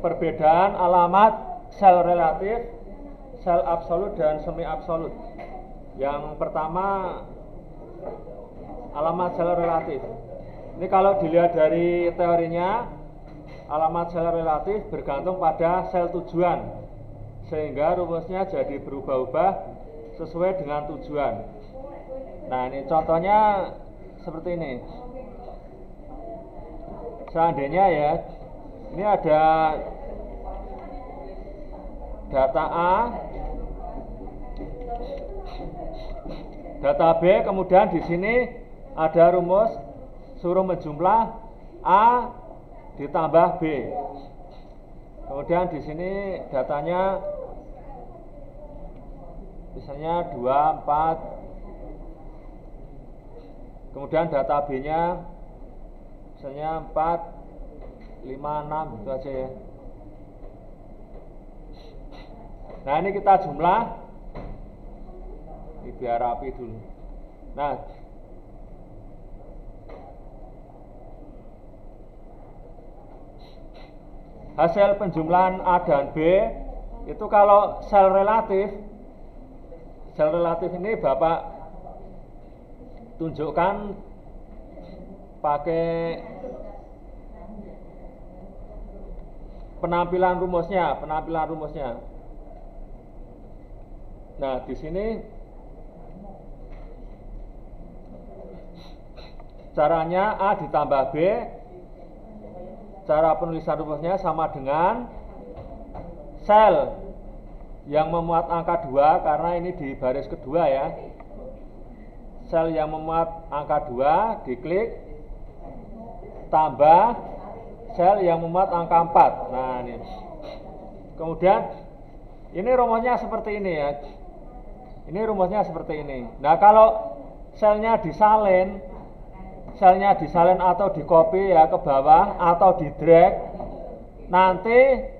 perbedaan alamat sel relatif, sel absolut dan semi absolut. Yang pertama alamat sel relatif. Ini kalau dilihat dari teorinya, alamat sel relatif bergantung pada sel tujuan, sehingga rumusnya jadi berubah-ubah sesuai dengan tujuan. Nah, ini contohnya seperti ini. Seandainya ya, ini ada data A, data B, kemudian di sini ada rumus suruh menjumlah A ditambah B. Kemudian di sini datanya misalnya 2, 4. Kemudian data B-nya misalnya 4, 5, 6 gitu aja ya. Nah, ini kita jumlah. Ini biar rapi dulu. Nah, hasil penjumlahan A dan B itu kalau sel relatif ini Bapak tunjukkan pakai penampilan rumusnya. Nah, di sini caranya A ditambah B. Cara penulisan rumusnya sama dengan sel yang memuat angka 2, karena ini di baris kedua ya. Sel yang memuat angka 2 diklik, tambah sel yang memuat angka 4. Nah, ini. Kemudian ini rumusnya seperti ini ya. Ini rumusnya seperti ini. Nah, kalau selnya disalin atau di copy ya ke bawah atau di drag, nanti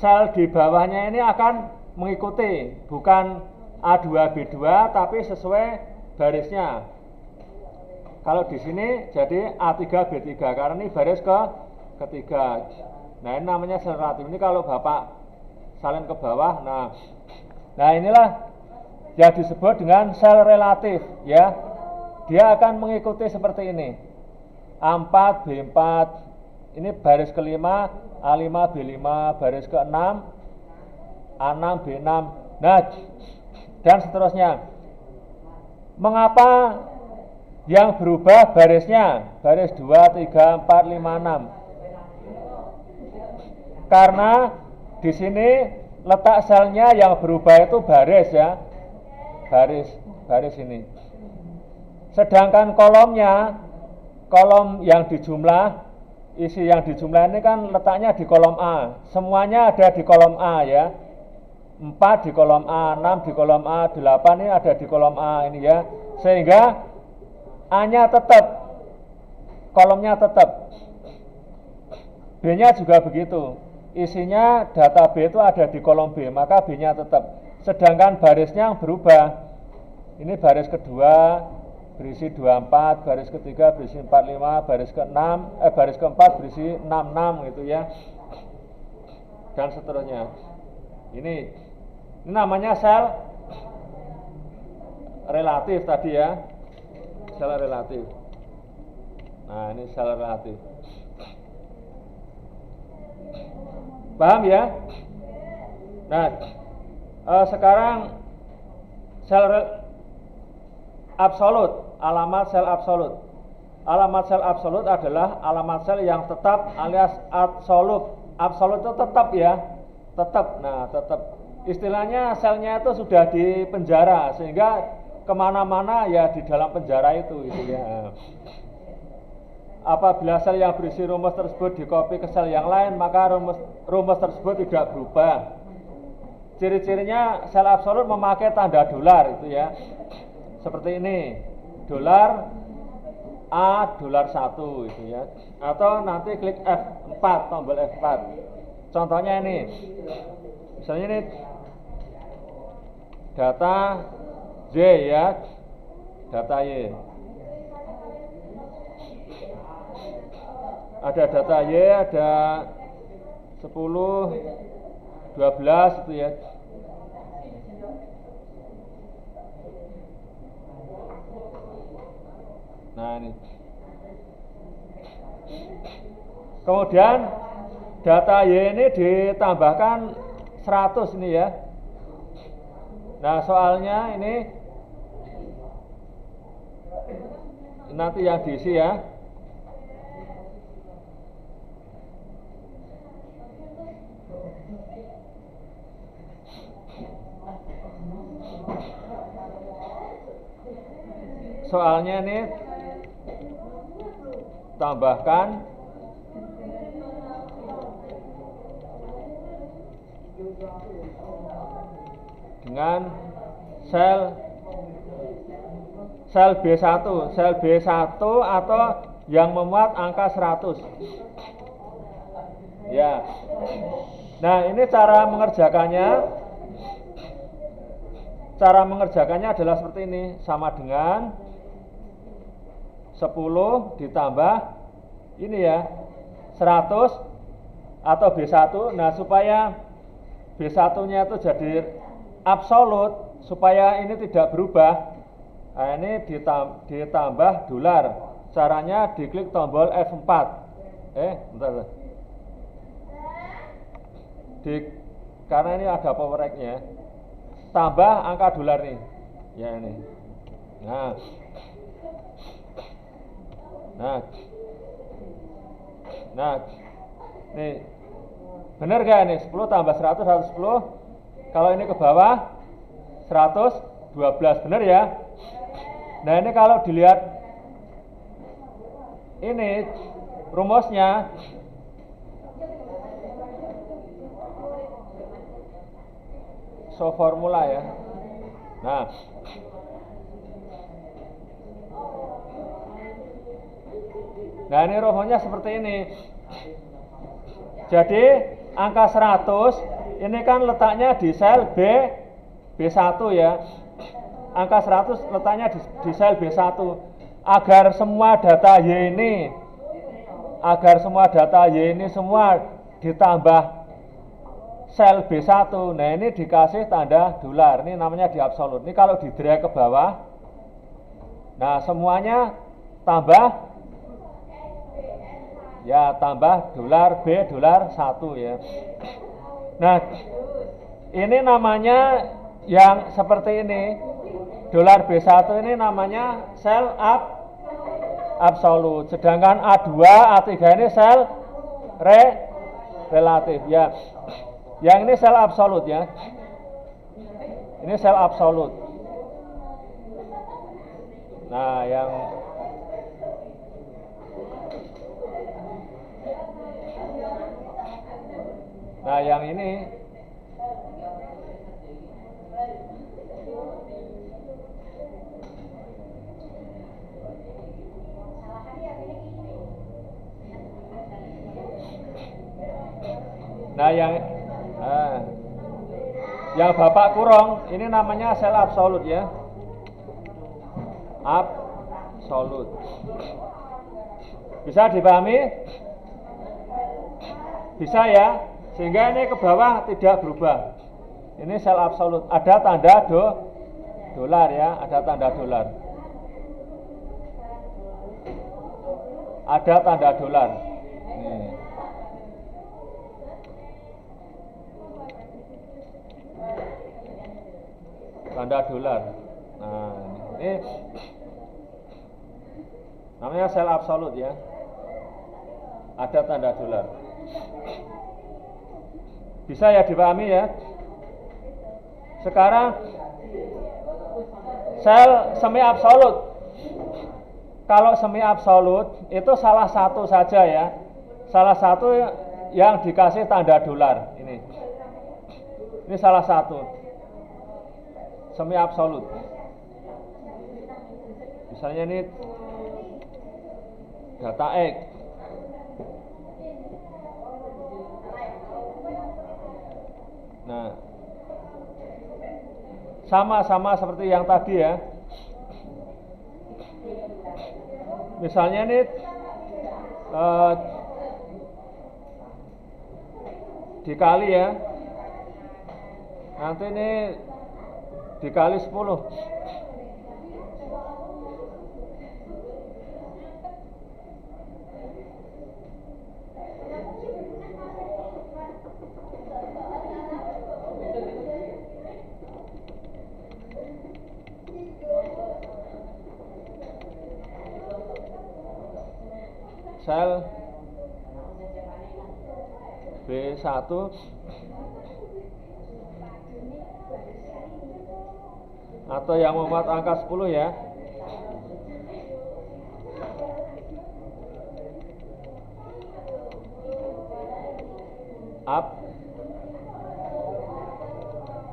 sel di bawahnya ini akan mengikuti, bukan A2 B2 tapi sesuai barisnya. Kalau di sini jadi A3 B3 karena ini baris ketiga. Nah, ini namanya sel relatif. Ini kalau Bapak salin ke bawah, nah inilah yang disebut dengan sel relatif ya. Dia akan mengikuti seperti ini. A4 B4, ini baris kelima, A5 B5, baris ke-6 A6 B6. Nah, dan seterusnya. Mengapa yang berubah barisnya? Baris 2, 3, 4, 5, 6. Karena di sini letak selnya yang berubah itu baris ya. Baris ini. Sedangkan kolom yang dijumlah, isi yang dijumlah ini kan letaknya di kolom A. Semuanya ada di kolom A ya. 4 di kolom A, 6 di kolom A, 8 ini ada di kolom A ini ya. Sehingga A-nya tetap, kolomnya tetap. B-nya juga begitu. Isinya data B itu ada di kolom B, maka B-nya tetap. Sedangkan barisnya yang berubah. Ini baris kedua berisi 24, baris ketiga berisi 45, baris keempat berisi 66 gitu ya. Dan seterusnya. Ini namanya sel relatif tadi ya. Sel relatif. Nah, ini sel relatif. Paham ya? Nah, sekarang sel absolut, alamat sel absolut. Alamat sel absolut adalah alamat sel yang tetap alias absolut. Absolut itu tetap ya, tetap. Nah, tetap. Istilahnya selnya itu sudah di penjara sehingga kemana-mana ya di dalam penjara itu gitu ya. Apabila sel yang berisi rumus tersebut dikopi ke sel yang lain, maka rumus tersebut tidak berubah. Ciri-cirinya sel absolut memakai tanda dolar itu ya. Seperti ini, dolar A, dolar 1 itu ya. Atau nanti klik F4, tombol F4. Contohnya ini. Misalnya ini data Y ya. Data Y. Ada data Y, ada 10, 12 itu ya. Nah ini. Kemudian data Y ini ditambahkan 100 ini ya. Nah soalnya ini nanti yang diisi ya. Soalnya ini tambahkan dengan sel B1, sel B1 atau yang memuat angka 100. Ya. Nah, ini cara mengerjakannya. Cara mengerjakannya adalah seperti ini, sama dengan 10 ditambah ini ya, 100 atau B1. Nah, supaya B1-nya itu jadi absolut, supaya ini tidak berubah. Nah, ini ditambah dolar. Caranya diklik tombol F4. Bentar. Karena ini ada power rack-nya. Tambah angka dolar nih. Ya ini. Nah. Nih. Benar gak ini? 10 tambah 100, 110. Kalau ini ke bawah 112. Benar ya? Nah, ini kalau dilihat ini rumusnya formula ya. Nah ini rumusnya seperti ini. Jadi angka 100 ini kan letaknya di sel B1 ya. Angka 100 letaknya di sel B1. Agar semua data Y ini semua ditambah sel B1. Nah ini dikasih tanda dolar. Ini namanya di absolut. Ini kalau di drag ke bawah. Nah semuanya tambah dolar B dolar 1 ya. Nah ini namanya yang seperti ini. Dolar B1 ini namanya sel absolut. Sedangkan A2, A3 ini sel relatif ya. Yang ini sel absolut ya. Ini sel absolut. Nah, yang ini yang Bapak kurung ini namanya sel absolut ya. Absolut. Bisa dipahami? Bisa ya. Sehingga ini ke bawah tidak berubah. Ini sel absolut. Ada tanda dolar ya, ada tanda dolar. Ada tanda dolar. Nih. Tanda dolar. Nah, ini namanya sel absolut ya. Ada tanda dolar. Bisa ya dipahami ya. Sekarang sel semi absolut. Kalau semi absolut itu salah satu saja ya. Salah satu yang dikasih tanda dolar ini. Ini salah satu. Semi absolut. Misalnya ini data X. Nah, sama seperti yang tadi ya. Misalnya ini dikali ya. Nanti ini dikali 10. Sel B1 atau yang memuat angka 10 ya.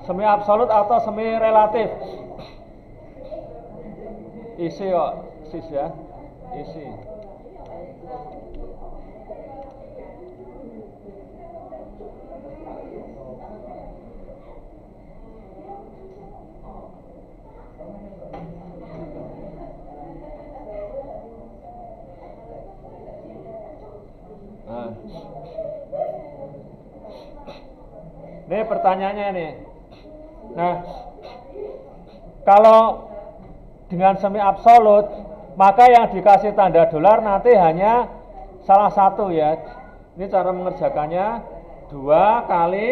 Semi absolut atau semi relatif? Isi kok, sis ya. Isi. Nah. Ini pertanyaannya nih. Nah, kalau dengan semi absolut, maka yang dikasih tanda dolar nanti hanya salah satu ya. Ini cara mengerjakannya 2 kali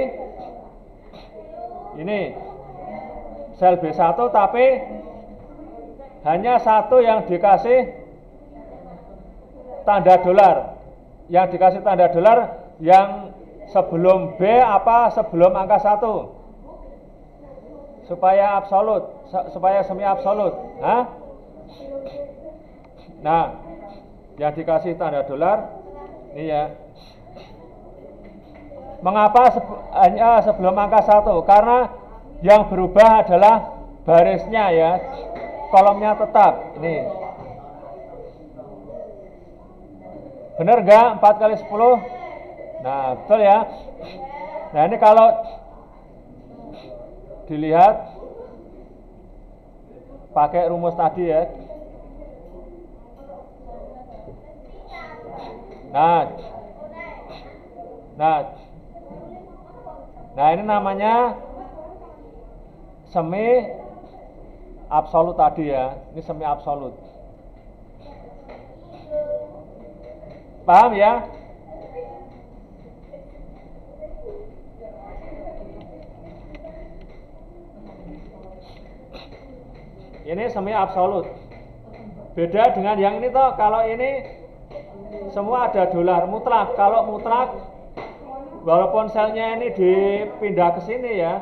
ini sel B1 tapi hanya satu yang dikasih tanda dolar. Yang dikasih tanda dolar yang sebelum B apa sebelum angka 1 supaya absolut, supaya semi absolut. Nah, yang dikasih tanda dolar ini ya. Mengapa hanya sebelum angka 1? Karena yang berubah adalah barisnya ya, kolomnya tetap. Ini benar enggak 4 kali 10? Nah, betul ya. Nah, ini kalau dilihat pakai rumus tadi ya. Nah ini namanya semi absolut tadi ya. Ini semi absolut. Paham ya? Ini semi absolut. Beda dengan yang ini toh, kalau ini semua ada dolar mutlak. Kalau mutlak, walaupun selnya ini dipindah ke sini ya,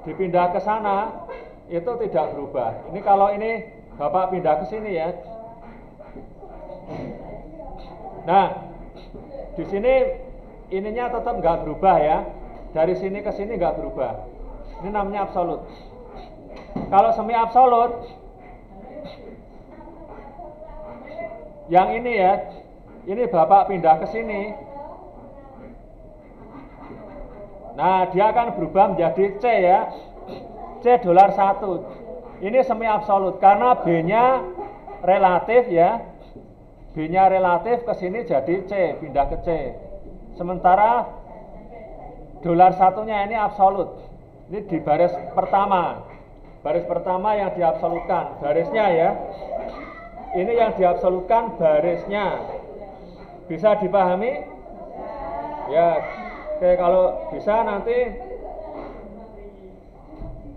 dipindah ke sana, itu tidak berubah. Ini kalau ini Bapak pindah ke sini ya. Nah, di sini ininya tetap nggak berubah ya. Dari sini ke sini nggak berubah. Ini namanya absolut. Kalau semi absolut, yang ini ya, ini Bapak pindah ke sini. Nah, dia akan berubah menjadi C ya. C dolar 1. Ini semi absolut karena B-nya relatif ya. B-nya relatif ke sini jadi C, pindah ke C. Sementara dolar 1-nya ini absolut. Ini di baris pertama. Baris pertama yang diabsolutkan, barisnya ya. Ini yang diabsolutkan barisnya. Bisa dipahami? Ya, oke, kalau bisa nanti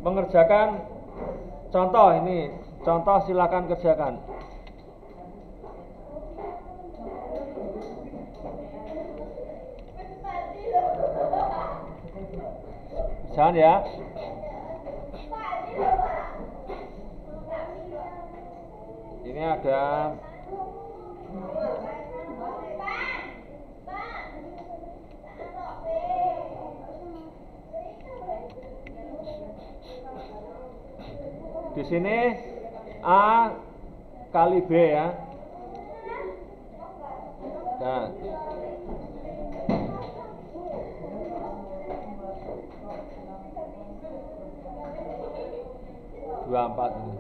mengerjakan contoh ini. Contoh silakan kerjakan. Jangan ya. Ini ada di sini A kali B ya. Nah, dua empat ini.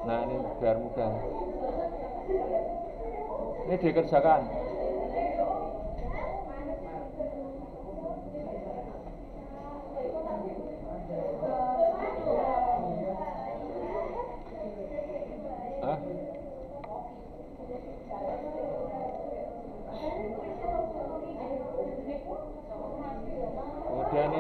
Nah, ini biar mudah. Ini dikerjakan. Hah? Kemudian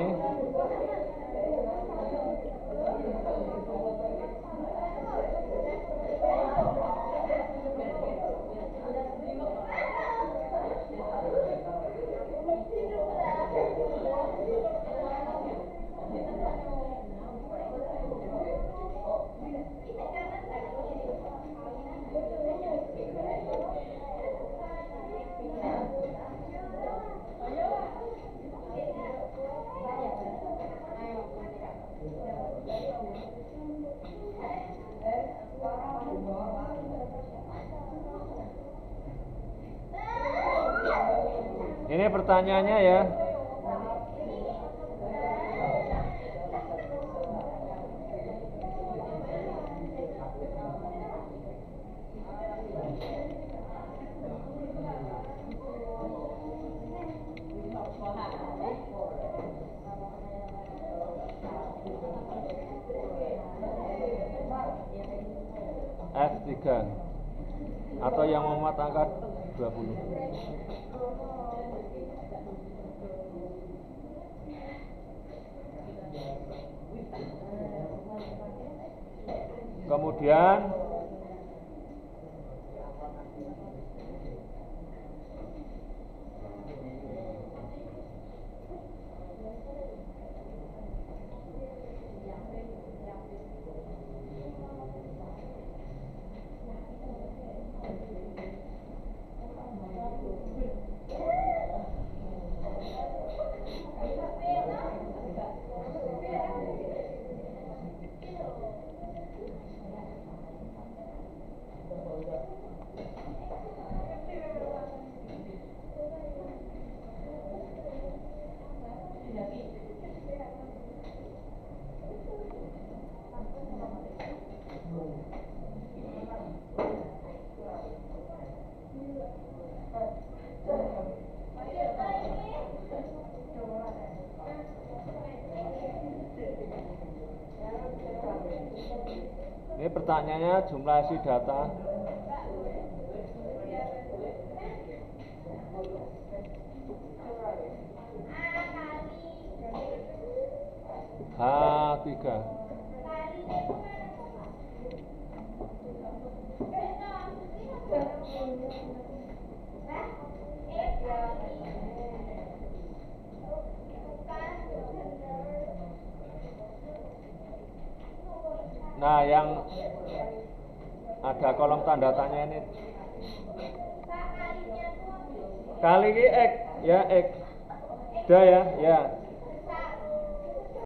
ini pertanyaannya ya. F3 atau yang memuat angka 20. Kemudian ini pertanyaannya jumlah isi data. H3. Nah, yang ada kolom tanda tanya ini kali X ya, X. Udah ya, ya.